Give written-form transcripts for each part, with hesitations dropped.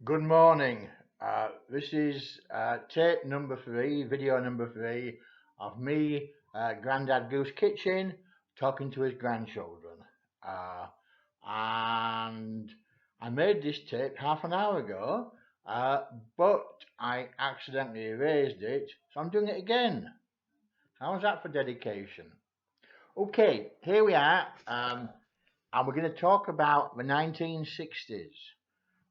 Good morning. This is tape number 3, video number 3 of me, Grandad Goose Kitchen, talking to his grandchildren. And I made this tape half an hour ago, but I accidentally erased it, so I'm doing it again. How's that for dedication? Okay, here we are, and we're going to talk about the 1960s.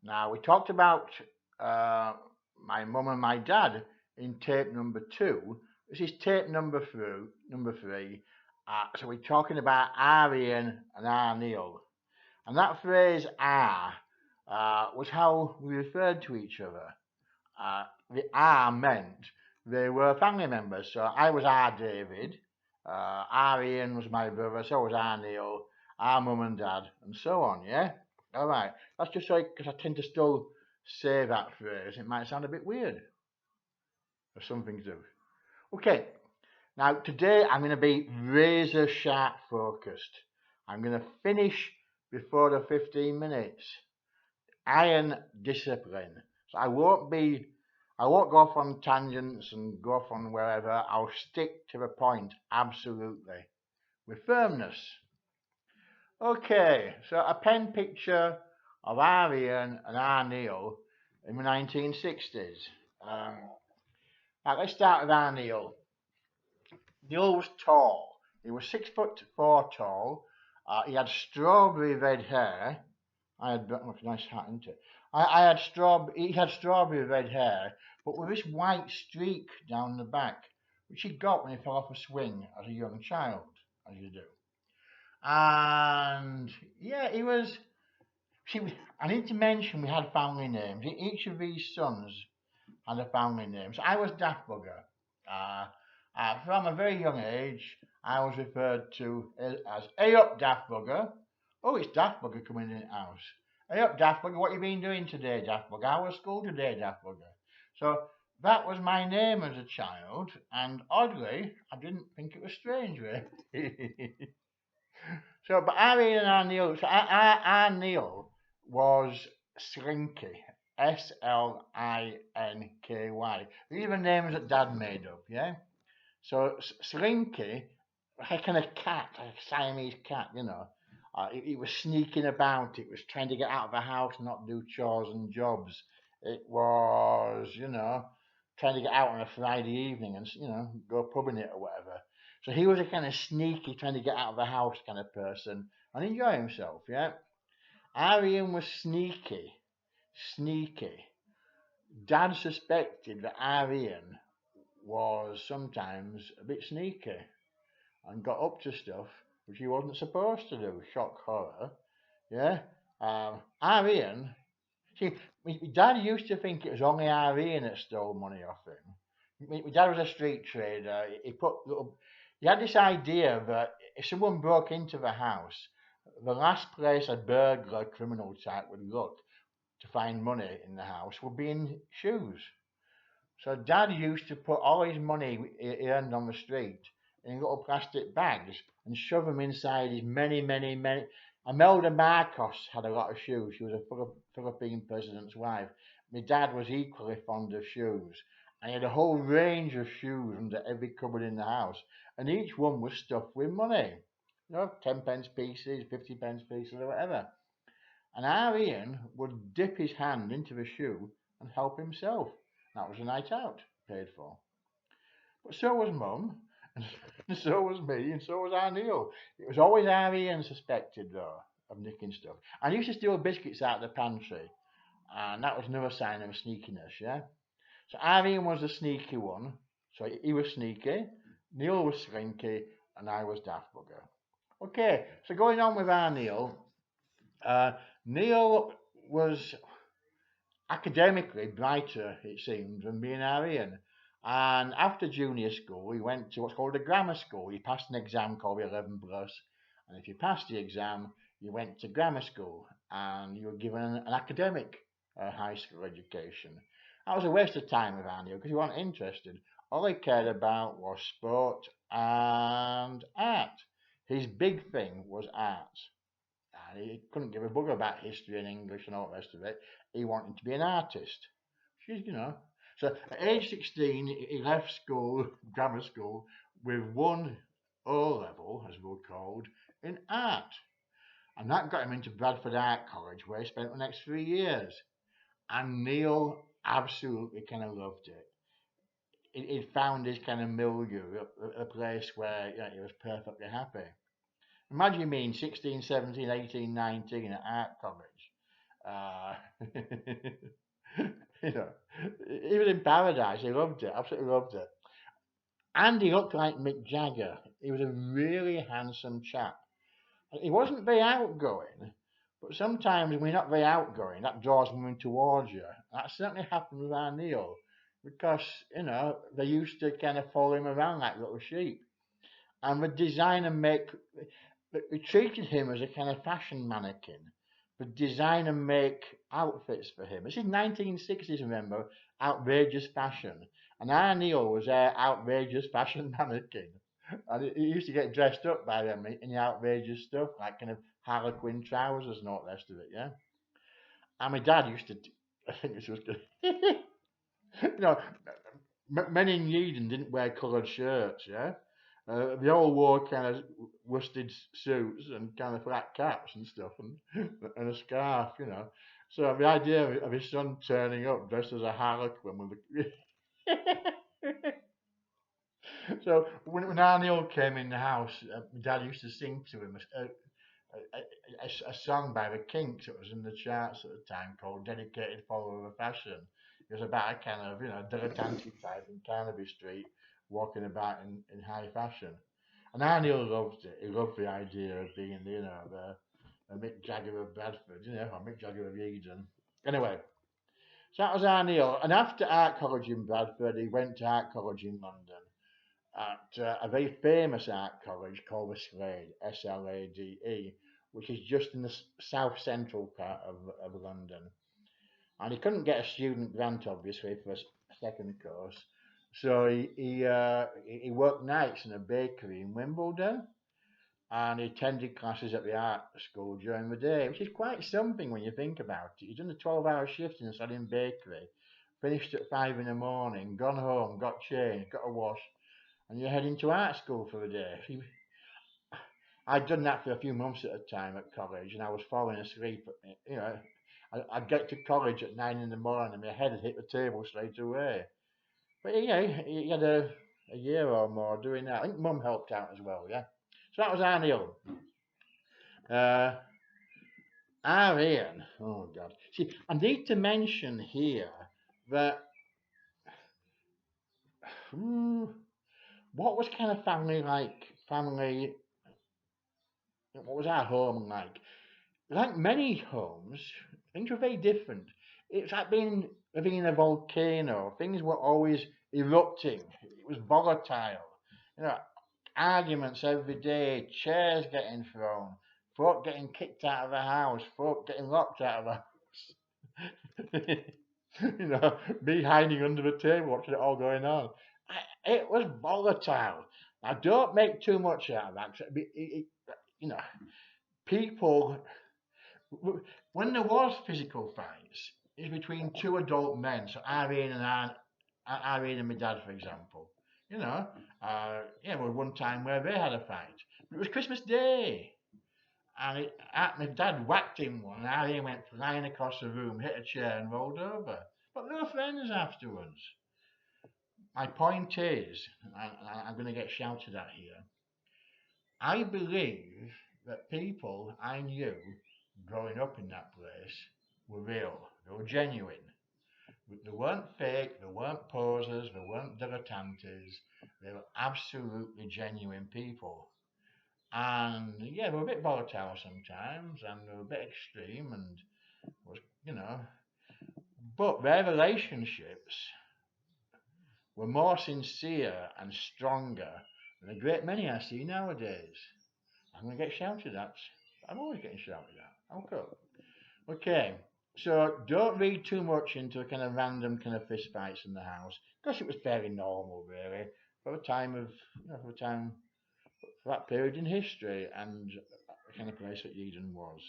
Now, we talked about uh, my mum and my dad in tape number 2. This is tape number 3. So we're talking about our Ian and our Neil. And that phrase "our" was how we referred to each other. The "our" meant they were family members. So I was our David, our Ian was my brother, so was our Neil, our mum and dad, and so on, yeah? All right. That's just so because I tend to still say that phrase. It might sound a bit weird, or some things do. Okay. Now today I'm going to be razor sharp focused. I'm going to finish before the 15 minutes. Iron discipline. So I won't go off on tangents and go off on wherever. I'll stick to the point absolutely with firmness. Okay, so a pen picture of our Ian and our Neil in the 1960s. Right, let's start with our Neil. Neil was tall. He was 6'4" tall. He had strawberry red hair. I had nice hat, isn't it? I had He had strawberry red hair, but with this white streak down the back, which he got when he fell off a swing as a young child, as you do. And yeah, he was. See, I need to mention we had family names. Each of these sons had a family name. So I was Daft Bugger. From a very young age, I was referred to as "Hey up, Daft Bugger." Oh, it's Daft Bugger coming in the house. Hey up, Daft Bugger. What you been doing today, Daft Bugger? How was school today, Daft Bugger? So that was my name as a child, and oddly, I didn't think it was strange, really. So, but Ari and our Neil, so our Neil was Slinky, Slinky. These are names that Dad made up, yeah. So Slinky, like a kind of cat, like a Siamese cat, you know. It was sneaking about. It was trying to get out of the house, and not do chores and jobs. It was, trying to get out on a Friday evening and go pubbing it or whatever. So he was a kind of sneaky, trying to get out of the house kind of person and enjoy himself. Yeah, Arian was sneaky. Dad suspected that Arian was sometimes a bit sneaky and got up to stuff which he wasn't supposed to do. Shock horror. Yeah. Arian, see, my dad used to think it was only Arian that stole money off him. My dad was a street trader. He had this idea that if someone broke into the house, the last place a burglar criminal type would look to find money in the house would be in shoes. So Dad used to put all his money he earned on the street in little plastic bags and shove them inside his many. Imelda Marcos had a lot of shoes. She was a Philippine president's wife. My dad was equally fond of shoes. And he had a whole range of shoes under every cupboard in the house. And each one was stuffed with money. 10 pence pieces, 50 pence pieces, or whatever. And our Ian would dip his hand into the shoe and help himself. That was a night out, paid for. But so was Mum, and so was me, and so was our Neil. It was always our Ian suspected, though, of nicking stuff. I used to steal biscuits out of the pantry, and that was another sign of sneakiness, yeah? So our Ian was the sneaky one, so he was sneaky, Neil was slinky, and I was Daft Bugger. Okay, so going on with our Neil, Neil was academically brighter, it seemed, than me and Arian. And after junior school, he went to what's called a grammar school. He passed an exam called the 11 Plus. And if you passed the exam, you went to grammar school and you were given an academic high school education. That was a waste of time with Andy because he wasn't interested. All he cared about was sport and art. His big thing was art. and he couldn't give a bugger about history and English and all the rest of it. He wanted to be an artist. She's, So at age 16, he left school, grammar school, with one O level, as we were called, in art. And that got him into Bradford Art College, where he spent the next 3 years. And Neil absolutely kind of loved it. He'd found his kind of milieu, a place where he was perfectly happy. Imagine me in 16, 17, 18, 19 at art college. Uh, he was in paradise. He loved it, absolutely loved it. And he looked like Mick Jagger. He was a really handsome chap. He wasn't very outgoing, but sometimes when you're not very outgoing, that draws women towards you. That certainly happened with our Neil, because, they used to kind of follow him around like little sheep. And the designer we treated him as a kind of fashion mannequin. The designer make outfits for him. This is 1960s, remember, outrageous fashion. And our Neil was their outrageous fashion mannequin. And he used to get dressed up by them in the outrageous stuff, like kind of harlequin trousers and all the rest of it, yeah? And my dad used to, I think this was good. Men in YEADON didn't wear coloured shirts, yeah? They all wore kind of worsted suits and kind of flat caps and stuff, and a scarf, So the idea of his son turning up dressed as a harlequin with So when our Neil came in the house, my dad used to sing to him a song by the Kinks that was in the charts at the time called "Dedicated Follower of Fashion." It was about a kind of dilettante type in Carnaby Street walking about in high fashion, and our Neil loved it. He loved the idea of being the Mick Jagger of Bradford, or Mick Jagger of YEADON. Anyway, so that was our Neil, and after art college in Bradford, he went to art college in London at a very famous art college called the Slade, Slade, which is just in the south central part of London. And he couldn't get a student grant, obviously, for a second course. So he worked nights in a bakery in Wimbledon, and he attended classes at the art school during the day, which is quite something when you think about it. He's done a 12-hour shift in a selling bakery, finished at 5 in the morning, gone home, got changed, got a wash, and you're heading to art school for the day. I'd done that for a few months at a time at college, and I was falling asleep. I'd get to college at 9 in the morning, and my head had hit the table straight away. But he had a year or more doing that. I think Mum helped out as well, yeah. So that was our Neil. Our Ian, oh God. See, I need to mention here that what was kind of family like? What was our home like? Like many homes, things were very different. It's like living in a volcano. Things were always erupting. It was volatile. Arguments every day, chairs getting thrown, folk getting kicked out of the house, folk getting locked out of the house. Me hiding under the table watching it all going on. It was volatile. Now, don't make too much out of that. People, when there was physical fights, it's between two adult men. So Irene and my dad, for example. There was one time where they had a fight. But it was Christmas Day. And my dad whacked him one, and Irene went flying across the room, hit a chair, and rolled over. But they were friends afterwards. My point is, I'm going to get shouted at here. I believe that people I knew growing up in that place were real. They were genuine. They weren't fake, they weren't posers, they weren't dilettantes. They were absolutely genuine people. And yeah, they were a bit volatile sometimes, and they were a bit extreme, and but their relationships were more sincere and stronger than a great many I see nowadays. I'm going to get shouted at. I'm always getting shouted at. Okay. So don't read too much into kind of random kind of fist fights in the house, because it was fairly normal, really, for that period in history, and the kind of place that YEADON was.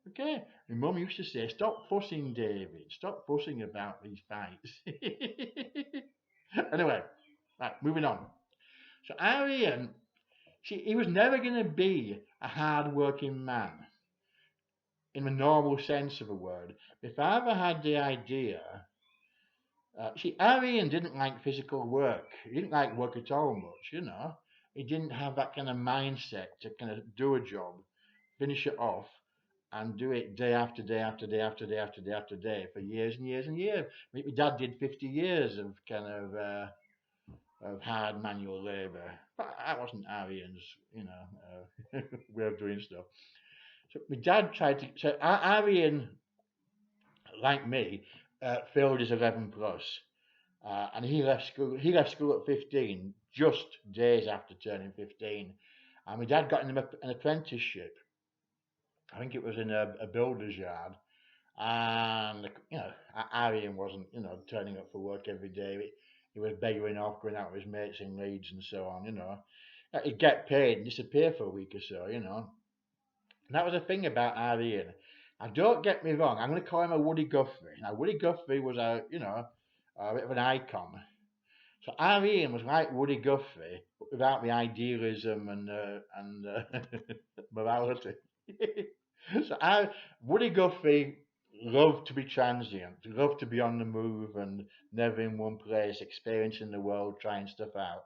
Okay. My mum used to say, "Stop fussing, David. Stop fussing about these fights." Anyway, right, moving on. So Arian, see, he was never going to be a hard-working man in the normal sense of the word. My father had the idea. See, Arian didn't like physical work. He didn't like work at all much, you know. He didn't have that kind of mindset to kind of do a job, finish it off, and do it day after day after day after day after day after day for years and years and years. My dad did 50 years of kind of hard manual labour, but that wasn't Arian's, way of doing stuff. So my dad tried to. So Arian, like me, failed his 11 plus. And he left school. He left school at 15, just days after turning 15. And my dad got him an apprenticeship. I think it was in a builder's yard. And Arian wasn't, turning up for work every day. He was begging off, going out with his mates in Leeds and so on. He'd get paid and disappear for a week or so. And that was the thing about Arian. Now, don't get me wrong. I'm going to call him a Woody Guthrie. Now, Woody Guthrie was a bit of an icon. So Arian was like Woody Guthrie, but without the idealism and morality. So Woody Guthrie loved to be transient, loved to be on the move and never in one place, experiencing the world, trying stuff out.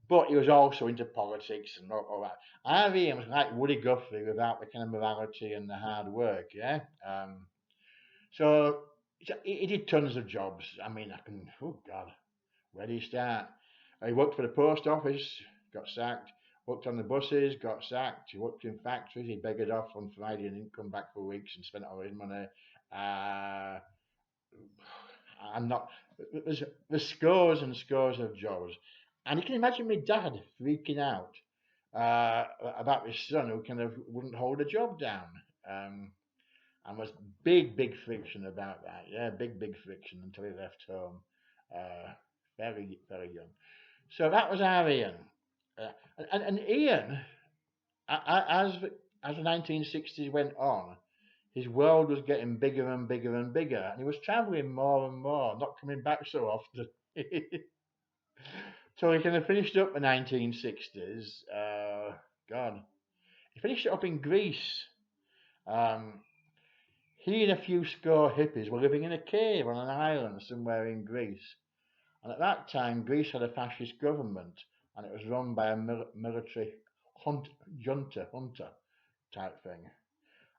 But he was also into politics and all that. Arian was like Woody Guthrie without the kind of morality and the hard work, yeah? So he did tons of jobs. I mean, oh God, where did he start? He worked for the post office, got sacked. Worked on the buses, got sacked. He worked in factories. He beggared off on Friday and didn't come back for weeks and spent all his money. Uh, I'm not. There's scores and scores of jobs, and you can imagine my dad freaking out about his son who kind of wouldn't hold a job down. And was big friction about that. Yeah, big friction until he left home, very young. So that was our Ian. And Ian, as the 1960s went on, his world was getting bigger and bigger and bigger, and he was travelling more and more, not coming back so often. So he kind of finished up the 1960s. God, he finished it up in Greece. Um, he and a few score hippies were living in a cave on an island somewhere in Greece. And at that time, Greece had a fascist government, and it was run by a military junta type thing.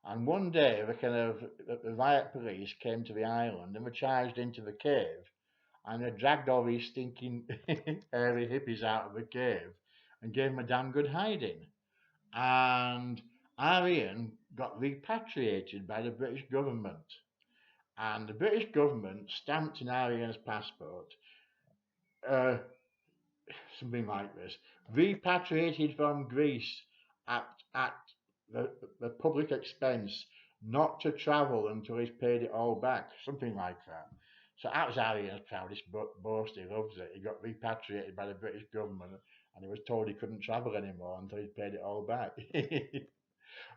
And one day, the riot police came to the island and were charged into the cave, and they dragged all these stinking hairy hippies out of the cave and gave them a damn good hiding. And Arian got repatriated by the British government, and the British government stamped in Arian's passport uh, something like this, repatriated from Greece at at the public expense, not to travel until he's paid it all back, something like that. So that was Arian's proudest boast. He loves it. He got repatriated by the British government, and he was told he couldn't travel anymore until he'd paid it all back.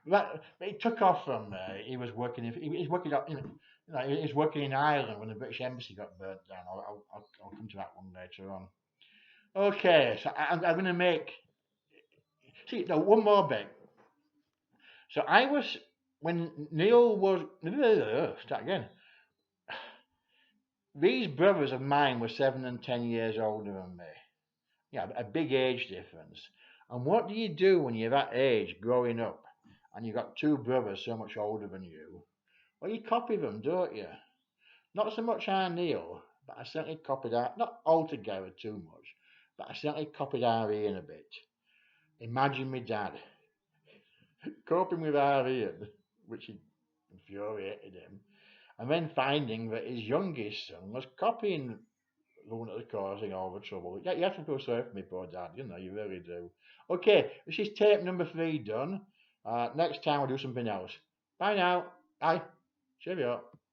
But he took off from there. He was working. He was working up. He was working in Ireland when the British embassy got burnt down. I'll come to that one later on. Okay, so I'm going to make. See, no, one more bit. So I was when Neil was. Start again. These brothers of mine were 7 and 10 years older than me. Yeah, a big age difference. And what do you do when you're that age, growing up, and you've got two brothers so much older than you? Well, you copy them, don't you? Not so much our Neil, but I certainly copied our. Not altogether too much, but I certainly copied our Ian a bit. Imagine me dad coping with our Ian, which infuriated him, and then finding that his youngest son was copying the one that was causing all the trouble. Yeah, you have to feel sorry for me, poor dad. You really do. Okay, this is tape number 3 done. Next time we'll do something else. Bye now. Bye. Cheerio.